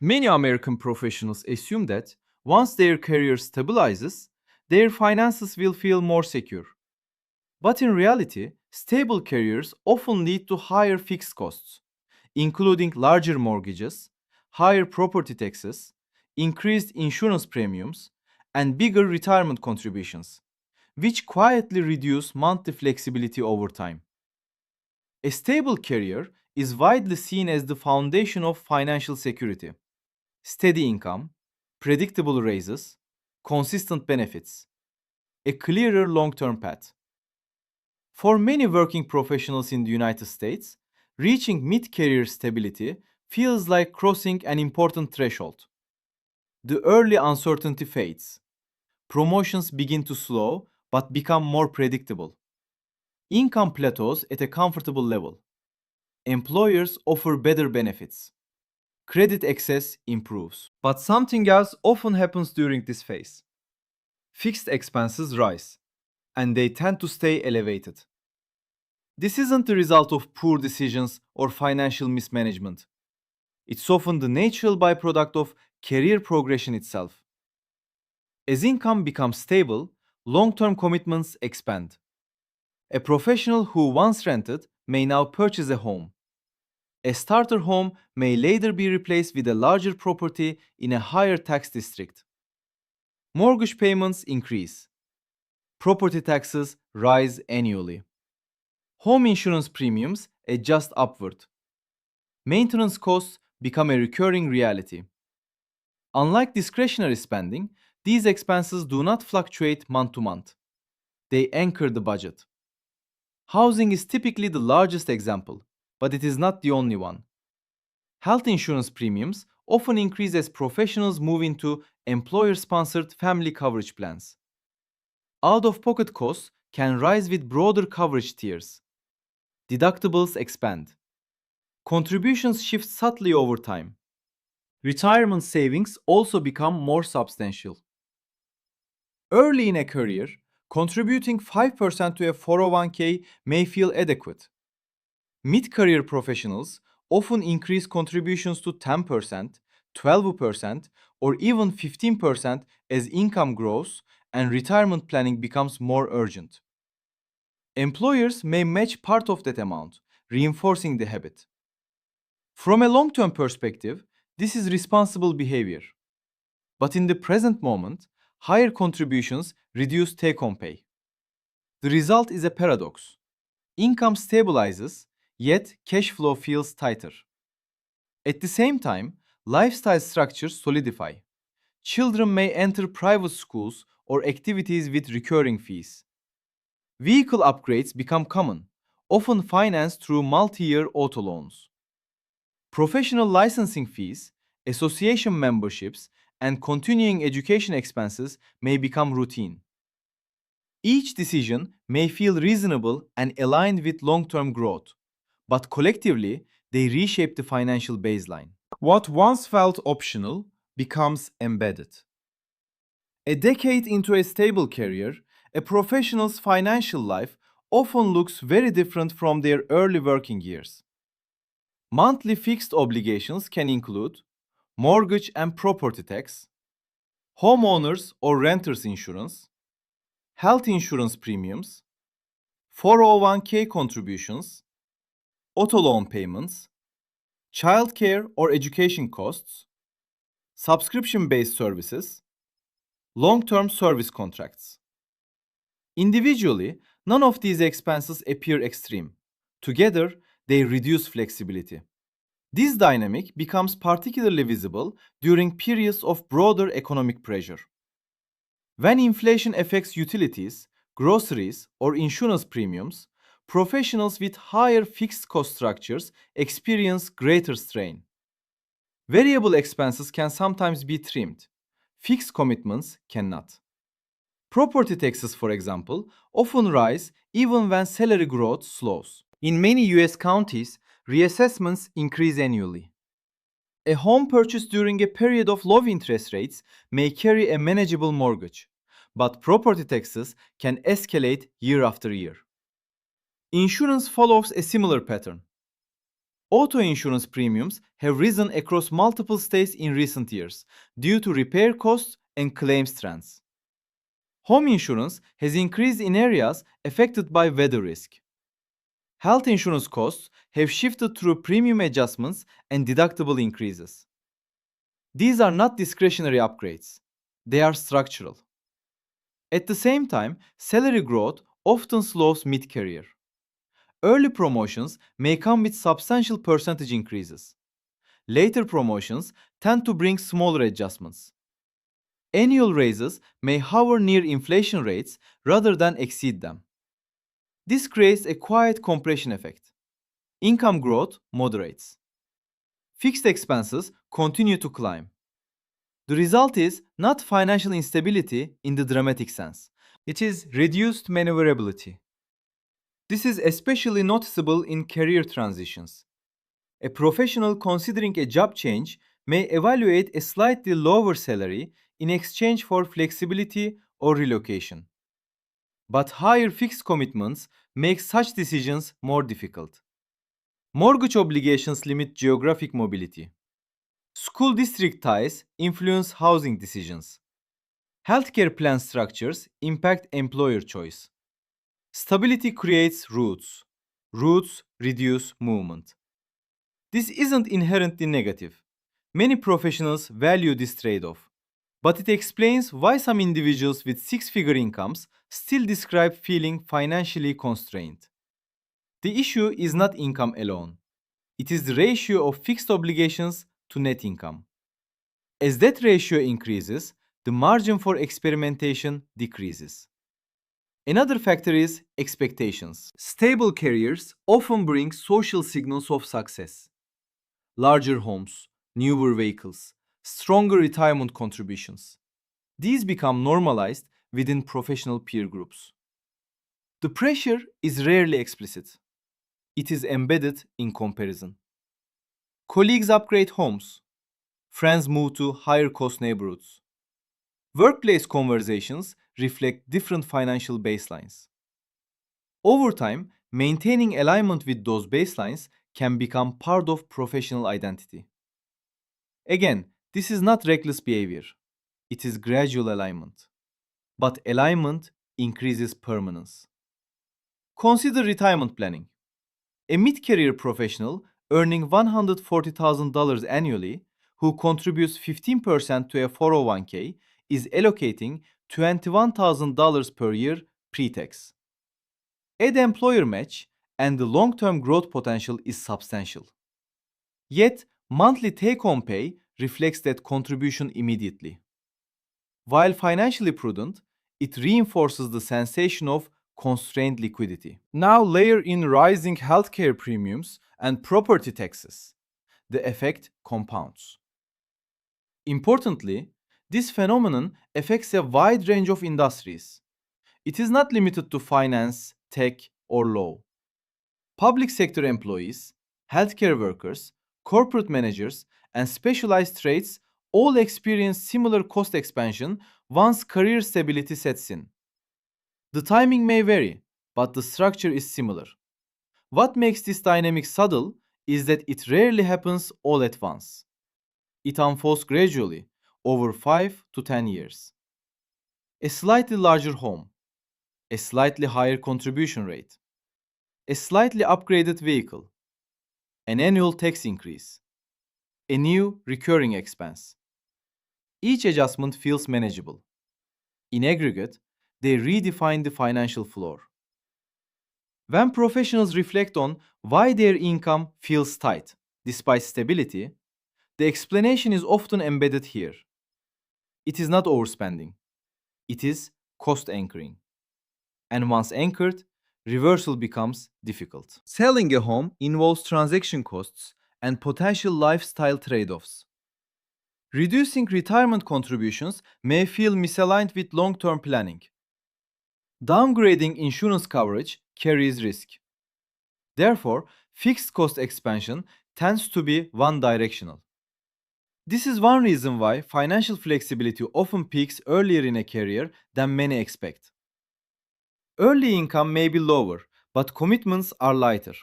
Many American professionals assume that once their career stabilizes, their finances will feel more secure. But in reality, stable careers often lead to higher fixed costs, including larger mortgages, higher property taxes, increased insurance premiums, and bigger retirement contributions, which quietly reduce monthly flexibility over time. A stable career is widely seen as the foundation of financial security. Steady income, predictable raises, consistent benefits, a clearer long term path. For many working professionals in the United States, reaching mid career stability feels like crossing an important threshold. The early uncertainty fades. Promotions begin to slow but become more predictable. Income plateaus at a comfortable level. Employers offer better benefits. Credit access improves. But something else often happens during this phase. Fixed expenses rise, and they tend to stay elevated. This isn't the result of poor decisions or financial mismanagement. It's often the natural byproduct of career progression itself. As income becomes stable, long term commitments expand. A professional who once rented may now purchase a home. A starter home may later be replaced with a larger property in a higher tax district. Mortgage payments increase. Property taxes rise annually. Home insurance premiums adjust upward. Maintenance costs become a recurring reality. Unlike discretionary spending, these expenses do not fluctuate month to month. They anchor the budget. Housing is typically the largest example, but it is not the only one. Health insurance premiums often increase as professionals move into employer sponsored family coverage plans. Out of pocket costs can rise with broader coverage tiers. Deductibles expand. Contributions shift subtly over time. Retirement savings also become more substantial. Early in a career, contributing 5% to a 401k may feel adequate. Mid career professionals often increase contributions to 10%, 12%, or even 15% as income grows and retirement planning becomes more urgent. Employers may match part of that amount, reinforcing the habit. From a long term perspective, this is responsible behavior. But in the present moment, higher contributions reduce take home pay. The result is a paradox. Income stabilizes, yet cash flow feels tighter. At the same time, lifestyle structures solidify. Children may enter private schools or activities with recurring fees. Vehicle upgrades become common, often financed through multi year auto loans. Professional licensing fees, association memberships, and continuing education expenses may become routine. Each decision may feel reasonable and aligned with long term growth, but collectively, they reshape the financial baseline. What once felt optional becomes embedded. A decade into a stable career, a professional's financial life often looks very different from their early working years. Monthly fixed obligations can include mortgage and property tax, homeowners or renters insurance, health insurance premiums, 401k contributions, auto loan payments, childcare or education costs, subscription based services, long term service contracts. Individually, none of these expenses appear extreme. Together, they reduce flexibility. This dynamic becomes particularly visible during periods of broader economic pressure. When inflation affects utilities, groceries, or insurance premiums, professionals with higher fixed cost structures experience greater strain. Variable expenses can sometimes be trimmed. Fixed commitments cannot. Property taxes, for example, often rise even when salary growth slows. In many US counties, reassessments increase annually. A home purchased during a period of low interest rates may carry a manageable mortgage, but property taxes can escalate year after year. Insurance follows a similar pattern. Auto insurance premiums have risen across multiple states in recent years due to repair costs and claims trends. Home insurance has increased in areas affected by weather risk. Health insurance costs have shifted through premium adjustments and deductible increases. These are not discretionary upgrades, they are structural. At the same time, salary growth often slows mid career. Early promotions may come with substantial percentage increases. Later promotions tend to bring smaller adjustments. Annual raises may hover near inflation rates rather than exceed them. This creates a quiet compression effect. Income growth moderates. Fixed expenses continue to climb. The result is not financial instability in the dramatic sense. It is reduced maneuverability. This is especially noticeable in career transitions. A professional considering a job change may evaluate a slightly lower salary in exchange for flexibility or relocation. But higher fixed commitments make such decisions more difficult. Mortgage obligations limit geographic mobility. School district ties influence housing decisions. Healthcare plan structures impact employer choice. Stability creates roots. Roots reduce movement. This isn't inherently negative. Many professionals value this trade off. But it explains why some individuals with six figure incomes still describe feeling financially constrained. The issue is not income alone, it is the ratio of fixed obligations to net income. As that ratio increases, the margin for experimentation decreases. Another factor is expectations. Stable careers often bring social signals of success. Larger homes, newer vehicles, stronger retirement contributions. These become normalized within professional peer groups. The pressure is rarely explicit. It is embedded in comparison. Colleagues upgrade homes. Friends move to higher cost neighborhoods. Workplace conversations reflect different financial baselines. Over time, maintaining alignment with those baselines can become part of professional identity. Again, this is not reckless behavior. It is gradual alignment. But alignment increases permanence. Consider retirement planning. A mid career professional earning $140,000 annually who contributes 15% to a 401k is allocating $21,000 per year pre tax. Add employer match, and the long term growth potential is substantial. Yet, monthly take home pay reflects that contribution immediately. While financially prudent, it reinforces the sensation of constrained liquidity. Now layer in rising healthcare premiums and property taxes. The effect compounds. Importantly, this phenomenon affects a wide range of industries. It is not limited to finance, tech, or law. Public sector employees, healthcare workers, corporate managers, and specialized trades all experience similar cost expansion once career stability sets in. The timing may vary, but the structure is similar. What makes this dynamic subtle is that it rarely happens all at once. It unfolds gradually, over 5 to 10 years. A slightly larger home, a slightly higher contribution rate, a slightly upgraded vehicle, an annual tax increase, a new recurring expense. Each adjustment feels manageable. In aggregate, they redefine the financial floor. When professionals reflect on why their income feels tight despite stability, the explanation is often embedded here. It is not overspending, it is cost anchoring. And once anchored, reversal becomes difficult. Selling a home involves transaction costs and potential lifestyle trade offs. Reducing retirement contributions may feel misaligned with long term planning. Downgrading insurance coverage carries risk. Therefore, fixed cost expansion tends to be one directional. This is one reason why financial flexibility often peaks earlier in a career than many expect. Early income may be lower, but commitments are lighter.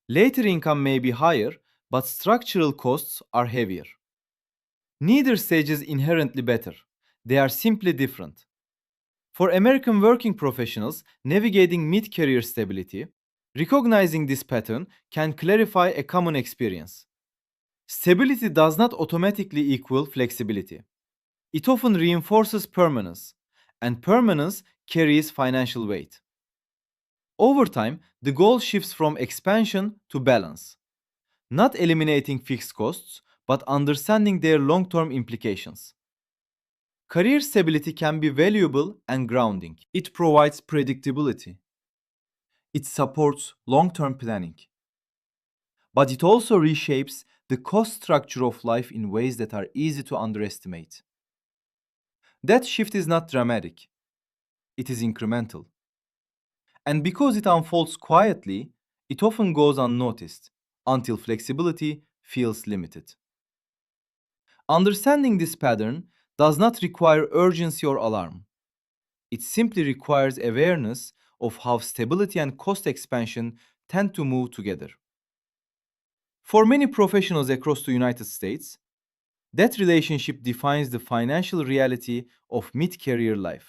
Later income may be higher, but structural costs are heavier. Neither stage is inherently better. They are simply different. For American working professionals navigating mid career stability, recognizing this pattern can clarify a common experience. Stability does not automatically equal flexibility. It often reinforces permanence, and permanence carries financial weight. Over time, the goal shifts from expansion to balance, not eliminating fixed costs, but understanding their long term implications. Career stability can be valuable and grounding. It provides predictability. It supports long term planning. But it also reshapes the cost structure of life in ways that are easy to underestimate. That shift is not dramatic, it is incremental. And because it unfolds quietly, it often goes unnoticed until flexibility feels limited. Understanding this pattern does not require urgency or alarm. It simply requires awareness of how stability and cost expansion tend to move together. For many professionals across the United States, that relationship defines the financial reality of mid career life.